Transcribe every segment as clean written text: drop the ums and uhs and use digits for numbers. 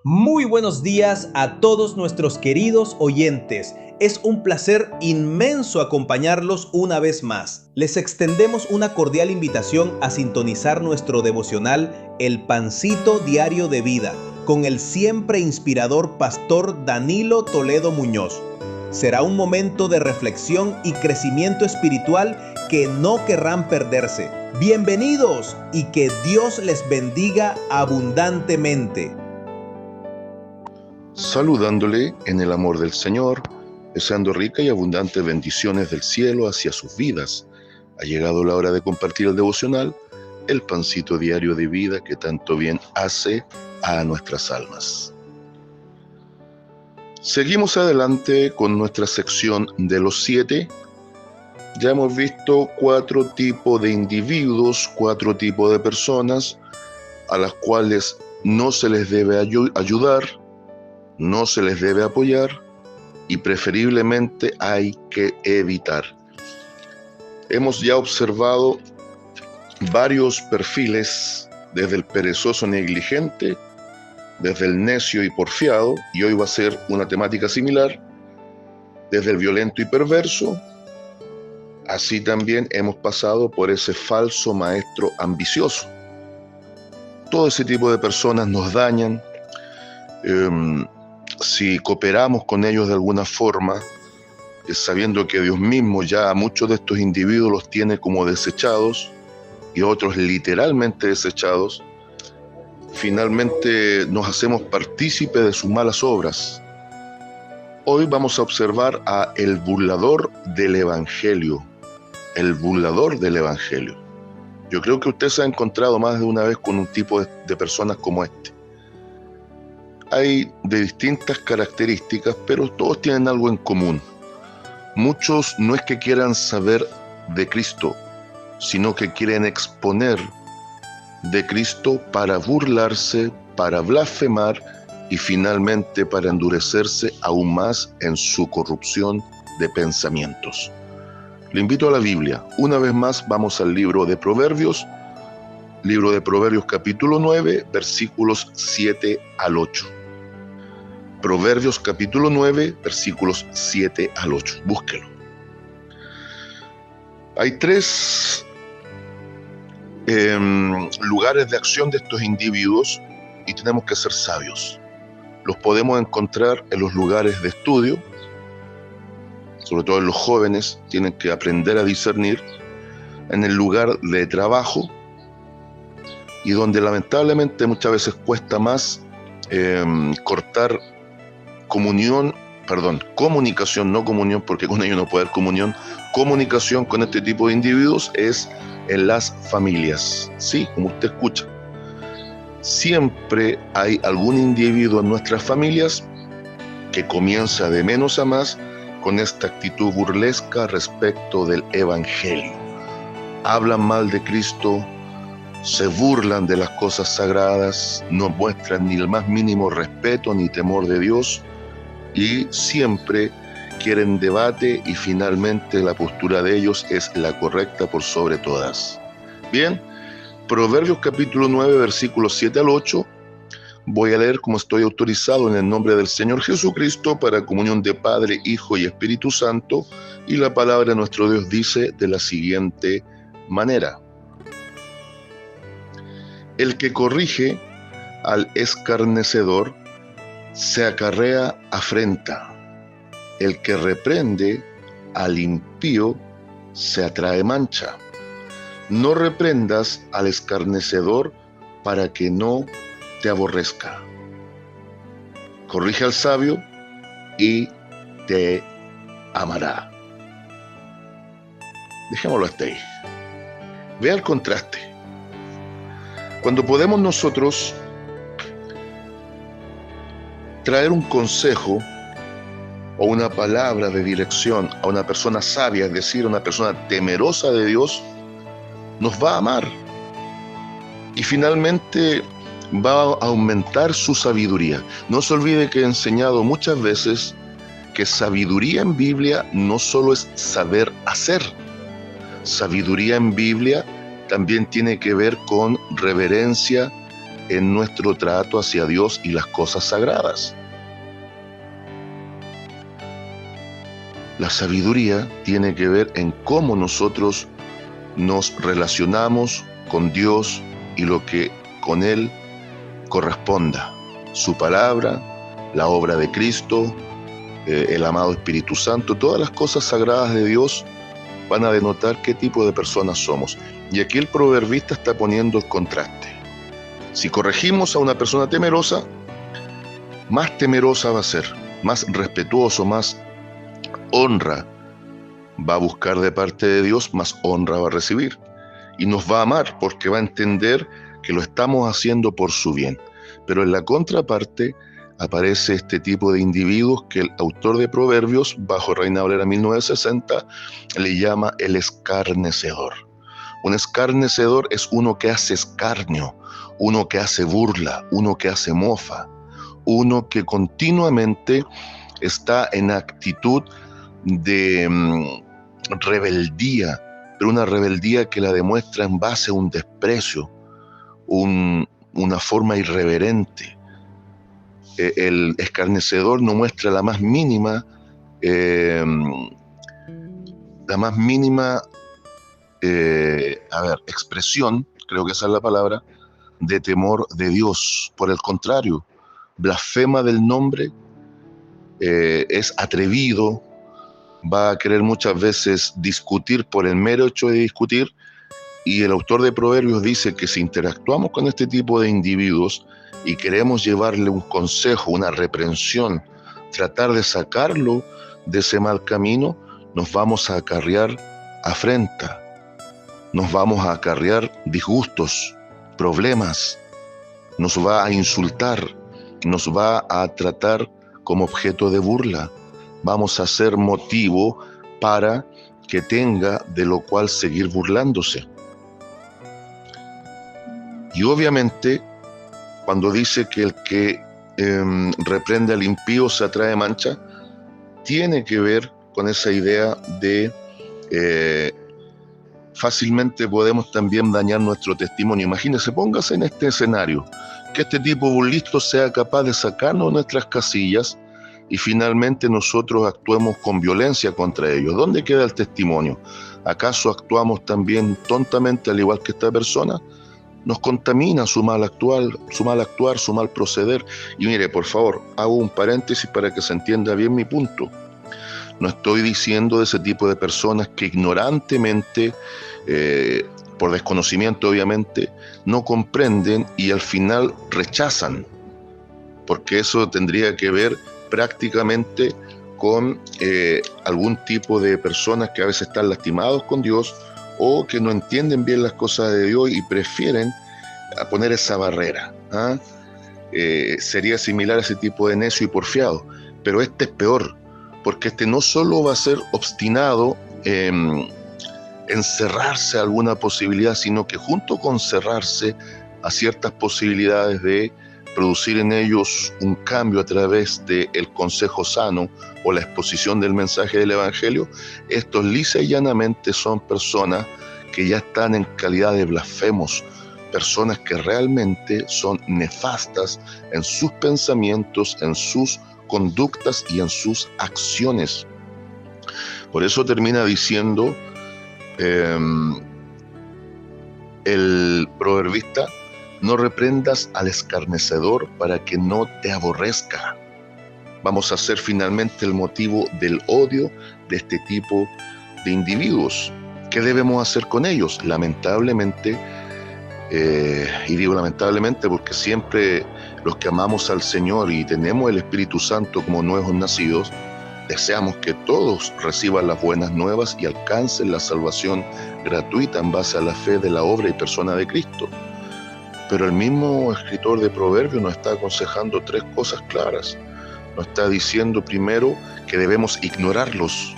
Muy buenos días a todos nuestros queridos oyentes. Es un placer inmenso acompañarlos una vez más. Les extendemos una cordial invitación a sintonizar nuestro devocional El Pancito Diario de Vida con el siempre inspirador pastor Danilo Toledo Muñoz. Será un momento de reflexión y crecimiento espiritual que no querrán perderse. Bienvenidos y que Dios les bendiga abundantemente. Saludándole en el amor del Señor, deseando ricas y abundantes bendiciones del cielo hacia sus vidas. Ha llegado la hora de compartir el devocional, el pancito diario de vida que tanto bien hace a nuestras almas. Seguimos adelante con nuestra sección de los 7. Ya hemos visto 4 tipos de individuos, 4 tipos de personas a las cuales no se les debe ayudar, no se les debe apoyar y preferiblemente hay que evitar. Hemos ya observado varios perfiles, desde el perezoso negligente, desde el necio y porfiado, y hoy va a ser una temática similar, desde el violento y perverso. Así también hemos pasado por ese falso maestro ambicioso. Todo ese tipo de personas nos dañan. Si cooperamos con ellos de alguna forma, sabiendo que Dios mismo ya a muchos de estos individuos los tiene como desechados y otros literalmente desechados, finalmente nos hacemos partícipes de sus malas obras. Hoy vamos a observar a el burlador del Evangelio. El burlador del Evangelio. Yo creo que usted se ha encontrado más de una vez con un tipo de personas como este. Hay de distintas características, pero todos tienen algo en común. Muchos no es que quieran saber de Cristo, sino que quieren exponer de Cristo para burlarse, para blasfemar y finalmente para endurecerse aún más en su corrupción de pensamientos. Le invito a la Biblia. Una vez más vamos al libro de Proverbios capítulo 9, versículos 7 al 8. Proverbios capítulo 9, versículos 7 al 8. Búsquelo. Hay 3 lugares de acción de estos individuos y tenemos que ser sabios. Los podemos encontrar en los lugares de estudio, sobre todo en los jóvenes, tienen que aprender a discernir, en el lugar de trabajo, y donde lamentablemente muchas veces cuesta más cortar comunicación, no comunión, porque con ellos no puede haber comunicación con este tipo de individuos es en las familias. Sí, como usted escucha. Siempre hay algún individuo en nuestras familias que comienza de menos a más con esta actitud burlesca respecto del Evangelio. Hablan mal de Cristo, se burlan de las cosas sagradas, no muestran ni el más mínimo respeto ni temor de Dios y siempre quieren debate y finalmente la postura de ellos es la correcta por sobre todas. Bien, Proverbios capítulo 9, versículos 7 al 8. Voy a leer como estoy autorizado en el nombre del Señor Jesucristo para comunión de Padre, Hijo y Espíritu Santo, y la palabra de nuestro Dios dice de la siguiente manera: el que corrige al escarnecedor se acarrea afrenta, el que reprende al impío se atrae mancha. No reprendas al escarnecedor para que no te aborrezca. Corrige al sabio y te amará. Dejémoslo hasta ahí. Vea el contraste. Cuando podemos nosotros traer un consejo o una palabra de dirección a una persona sabia, es decir, a una persona temerosa de Dios, nos va a amar y finalmente va a aumentar su sabiduría. No se olvide que he enseñado muchas veces que sabiduría en Biblia no solo es saber hacer. Sabiduría en Biblia también tiene que ver con reverencia, en nuestro trato hacia Dios y las cosas sagradas. La sabiduría tiene que ver en cómo nosotros nos relacionamos con Dios y lo que con Él corresponda. Su palabra, la obra de Cristo, el amado Espíritu Santo, todas las cosas sagradas de Dios van a denotar qué tipo de personas somos. Y aquí el proverbista está poniendo el contraste. Si corregimos a una persona temerosa, más temerosa va a ser, más respetuoso, más honra va a buscar de parte de Dios, más honra va a recibir. Y nos va a amar porque va a entender que lo estamos haciendo por su bien. Pero en la contraparte aparece este tipo de individuos que el autor de Proverbios, bajo Reina Valera 1960, le llama el escarnecedor. Un escarnecedor es uno que hace escarnio, uno que hace burla, uno que hace mofa, uno que continuamente está en actitud de rebeldía, pero una rebeldía que la demuestra en base a un desprecio, una forma irreverente. El escarnecedor no muestra la más mínima expresión, creo que esa es la palabra, de temor de Dios. Por el contrario, blasfema del nombre, es atrevido, va a querer muchas veces discutir por el mero hecho de discutir, y el autor de Proverbios dice que si interactuamos con este tipo de individuos y queremos llevarle un consejo, una reprensión, tratar de sacarlo de ese mal camino, nos vamos a acarrear afrenta, nos vamos a acarrear disgustos, problemas, nos va a insultar, nos va a tratar como objeto de burla, vamos a ser motivo para que tenga de lo cual seguir burlándose. Y obviamente, cuando dice que el que reprende al impío se atrae mancha, tiene que ver con esa idea de fácilmente podemos también dañar nuestro testimonio. Imagínese, póngase en este escenario, que este tipo burlista sea capaz de sacarnos nuestras casillas y finalmente nosotros actuemos con violencia contra ellos. ¿Dónde queda el testimonio? ¿Acaso actuamos también tontamente al igual que esta persona? Nos contamina su mal actuar, su mal proceder. Y mire, por favor, hago un paréntesis para que se entienda bien mi punto. No estoy diciendo de ese tipo de personas que ignorantemente, por desconocimiento obviamente, no comprenden y al final rechazan, porque eso tendría que ver prácticamente con algún tipo de personas que a veces están lastimados con Dios o que no entienden bien las cosas de Dios y prefieren poner esa barrera. Sería similar a ese tipo de necio y porfiado, pero este es peor, porque este no solo va a ser obstinado en cerrarse a alguna posibilidad, sino que junto con cerrarse a ciertas posibilidades de producir en ellos un cambio a través del consejo sano o la exposición del mensaje del Evangelio, estos lisa y llanamente son personas que ya están en calidad de blasfemos, personas que realmente son nefastas en sus pensamientos, en sus conductas y en sus acciones. Por eso termina diciendo el proverbista: no reprendas al escarnecedor para que no te aborrezca. Vamos a ser finalmente el motivo del odio de este tipo de individuos. ¿Qué debemos hacer con ellos? Lamentablemente, y digo lamentablemente porque siempre los que amamos al Señor y tenemos el Espíritu Santo como nuevos nacidos, deseamos que todos reciban las buenas nuevas y alcancen la salvación gratuita en base a la fe de la obra y persona de Cristo. Pero el mismo escritor de Proverbios nos está aconsejando tres cosas claras. Nos está diciendo, primero, que debemos ignorarlos.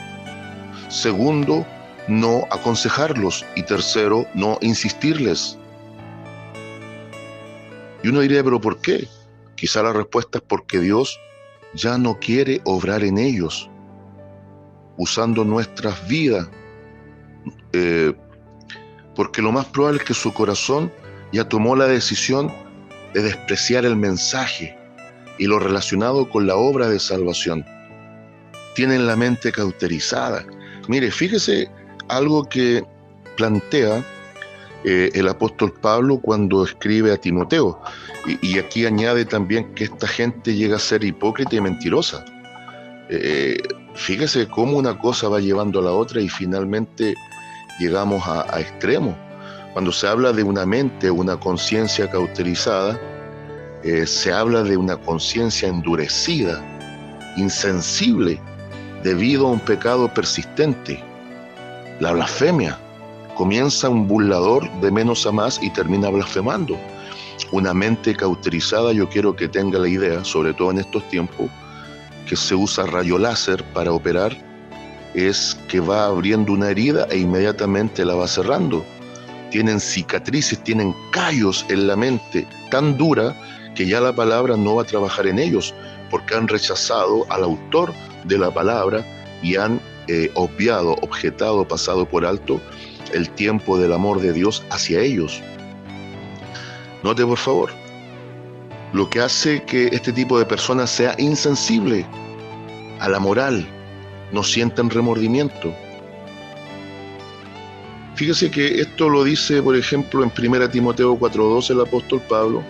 Segundo, no aconsejarlos. Y tercero, no insistirles. Y uno diría, ¿pero por qué? Quizá la respuesta es porque Dios ya no quiere obrar en ellos, usando nuestras vidas, porque lo más probable es que su corazón ya tomó la decisión de despreciar el mensaje y lo relacionado con la obra de salvación. Tienen la mente cauterizada. Mire, fíjese algo que plantea el apóstol Pablo cuando escribe a Timoteo. Y aquí añade también que esta gente llega a ser hipócrita y mentirosa. Fíjese cómo una cosa va llevando a la otra y finalmente llegamos a extremos. Cuando se habla de una mente, una conciencia cauterizada, se habla de una conciencia endurecida, insensible, debido a un pecado persistente, la blasfemia. Comienza un burlador de menos a más y termina blasfemando. Una mente cauterizada, yo quiero que tenga la idea, sobre todo en estos tiempos, que se usa rayo láser para operar, es que va abriendo una herida e inmediatamente la va cerrando. Tienen cicatrices, tienen callos en la mente tan dura que ya la palabra no va a trabajar en ellos, porque han rechazado al autor de la palabra y han obviado, objetado, pasado por alto el tiempo del amor de Dios hacia ellos. Note por favor, lo que hace que este tipo de personas sea insensible a la moral, no sientan remordimiento. Fíjese que esto lo dice, por ejemplo, en 1 Timoteo 4:12 el apóstol Pablo.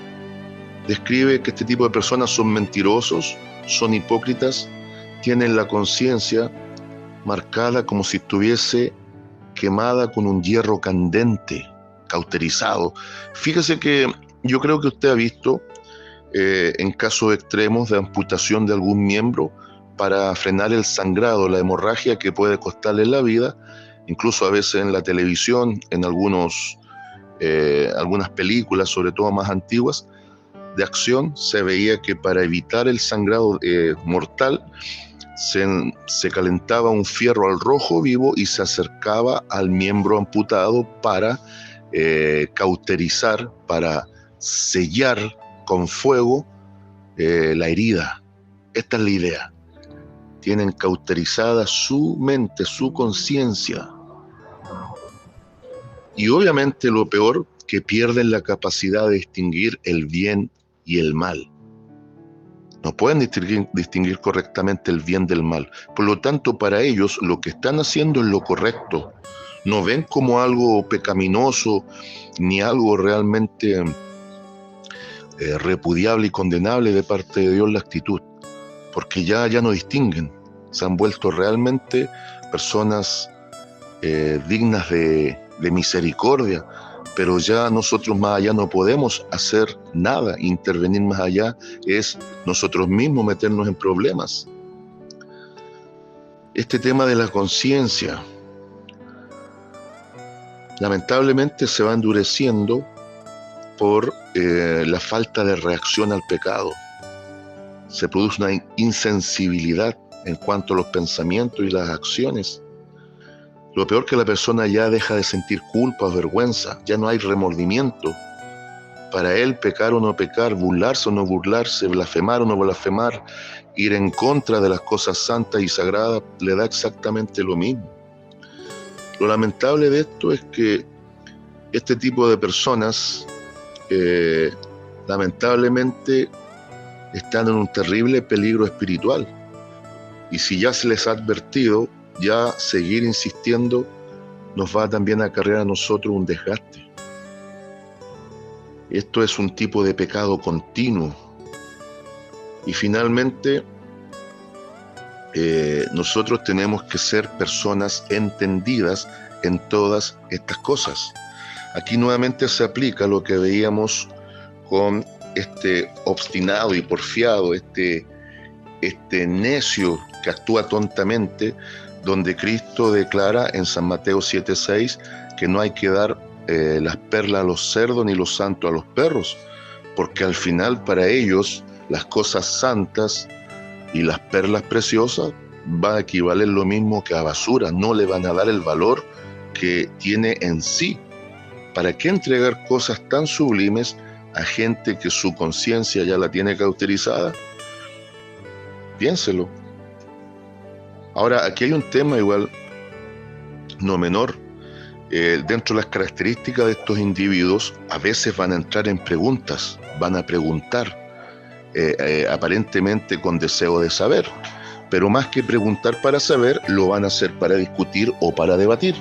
Describe que este tipo de personas son mentirosos, son hipócritas, tienen la conciencia marcada como si estuviese quemada con un hierro candente, cauterizado. Fíjese que yo creo que usted ha visto en casos extremos de amputación de algún miembro para frenar el sangrado, la hemorragia que puede costarle la vida, incluso a veces en la televisión, en algunas películas, sobre todo más antiguas, de acción, se veía que para evitar el sangrado mortal se calentaba un fierro al rojo vivo y se acercaba al miembro amputado para cauterizar, para sellar con fuego la herida. Esta es la idea. Tienen cauterizada su mente, su conciencia. Y obviamente lo peor, que pierden la capacidad de distinguir el bien y el mal. No pueden distinguir correctamente el bien del mal. Por lo tanto, para ellos lo que están haciendo es lo correcto. No ven como algo pecaminoso ni algo realmente repudiable y condenable de parte de Dios la actitud, porque ya no distinguen. Se han vuelto realmente personas dignas de misericordia, pero ya nosotros más allá no podemos hacer nada. Intervenir más allá es nosotros mismos meternos en problemas. Este tema de la conciencia lamentablemente se va endureciendo por la falta de reacción al pecado. Se produce una insensibilidad en cuanto a los pensamientos y las acciones. Lo peor, que la persona ya deja de sentir culpa o vergüenza, ya no hay remordimiento. Para él, pecar o no pecar, burlarse o no burlarse, blasfemar o no blasfemar, ir en contra de las cosas santas y sagradas, le da exactamente lo mismo. Lo lamentable de esto es que este tipo de personas lamentablemente están en un terrible peligro espiritual. Y si ya se les ha advertido, ya seguir insistiendo nos va también a acarrear a nosotros un desgaste. Esto es un tipo de pecado continuo. Y finalmente, nosotros tenemos que ser personas entendidas en todas estas cosas. Aquí nuevamente se aplica lo que veíamos con este obstinado y porfiado, este necio que actúa tontamente, donde Cristo declara en San Mateo 7:6 que no hay que dar las perlas a los cerdos ni los santos a los perros, porque al final para ellos las cosas santas y las perlas preciosas va a equivaler lo mismo que a basura, no le van a dar el valor que tiene en sí. ¿Para qué entregar cosas tan sublimes a gente que su conciencia ya la tiene cauterizada? Piénselo. Ahora, aquí hay un tema igual, no menor. Dentro de las características de estos individuos, a veces van a entrar en preguntas van a preguntar, aparentemente con deseo de saber, pero más que preguntar para saber, lo van a hacer para discutir o para debatir.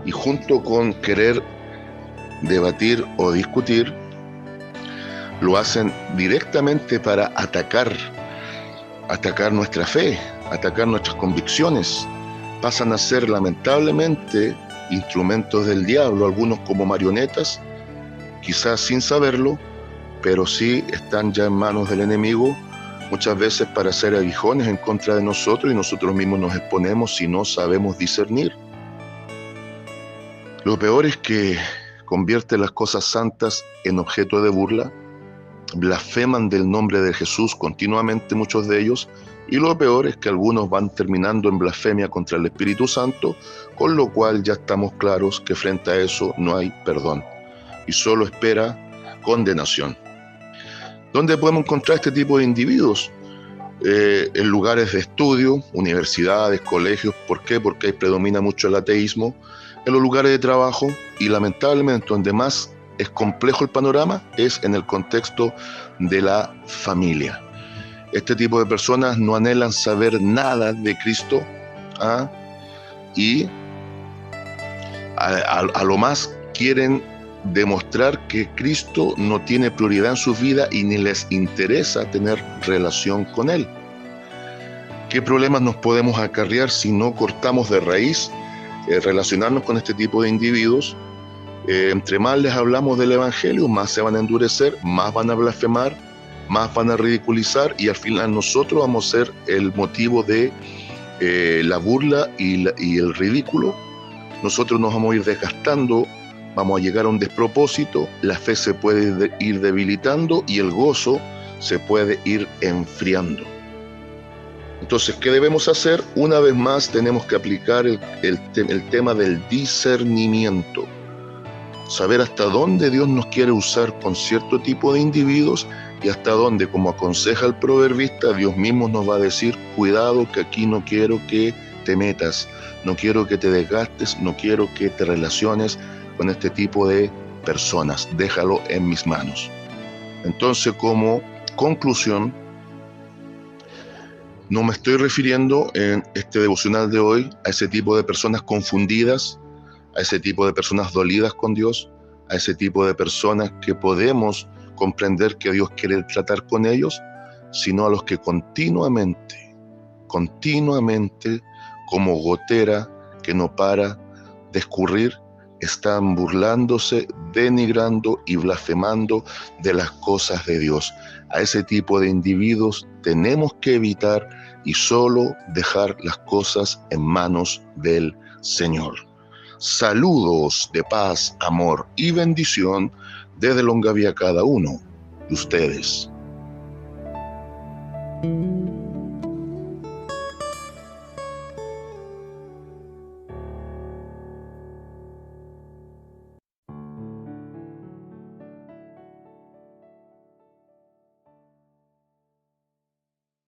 Y junto con querer debatir o discutir, lo hacen directamente para atacar nuestra fe, atacar nuestras convicciones. Pasan a ser lamentablemente instrumentos del diablo, algunos como marionetas, quizás sin saberlo, pero sí están ya en manos del enemigo, muchas veces para hacer aguijones en contra de nosotros, y nosotros mismos nos exponemos si no sabemos discernir. Lo peor es que convierte las cosas santas en objeto de burla, blasfeman del nombre de Jesús continuamente muchos de ellos, y lo peor es que algunos van terminando en blasfemia contra el Espíritu Santo, con lo cual ya estamos claros que frente a eso no hay perdón y solo espera condenación. ¿Dónde podemos encontrar este tipo de individuos? En lugares de estudio, universidades, colegios. ¿Por qué? Porque ahí predomina mucho el ateísmo. En los lugares de trabajo, y lamentablemente donde más es complejo el panorama es en el contexto de la familia. Este tipo de personas no anhelan saber nada de Cristo, y a lo más quieren demostrar que Cristo no tiene prioridad en su vida y ni les interesa tener relación con Él. ¿Qué problemas nos podemos acarrear si no cortamos de raíz relacionarnos con este tipo de individuos? Entre más les hablamos del Evangelio, más se van a endurecer, más van a blasfemar, más van a ridiculizar, y al final nosotros vamos a ser el motivo de la burla y el ridículo. Nosotros nos vamos a ir desgastando, vamos a llegar a un despropósito, la fe se puede ir debilitando y el gozo se puede ir enfriando. Entonces, ¿qué debemos hacer? Una vez más tenemos que aplicar el tema del discernimiento. Saber hasta dónde Dios nos quiere usar con cierto tipo de individuos y hasta dónde, como aconseja el proverbista, Dios mismo nos va a decir: cuidado, que aquí no quiero que te metas, no quiero que te desgastes, no quiero que te relaciones con este tipo de personas, déjalo en mis manos. Entonces, como conclusión, no me estoy refiriendo en este devocional de hoy a ese tipo de personas confundidas, a ese tipo de personas dolidas con Dios, a ese tipo de personas que podemos comprender que Dios quiere tratar con ellos, sino a los que continuamente, como gotera que no para de escurrir, están burlándose, denigrando y blasfemando de las cosas de Dios. A ese tipo de individuos tenemos que evitar y solo dejar las cosas en manos del Señor. Saludos de paz, amor y bendición desde Longavía a cada uno de ustedes.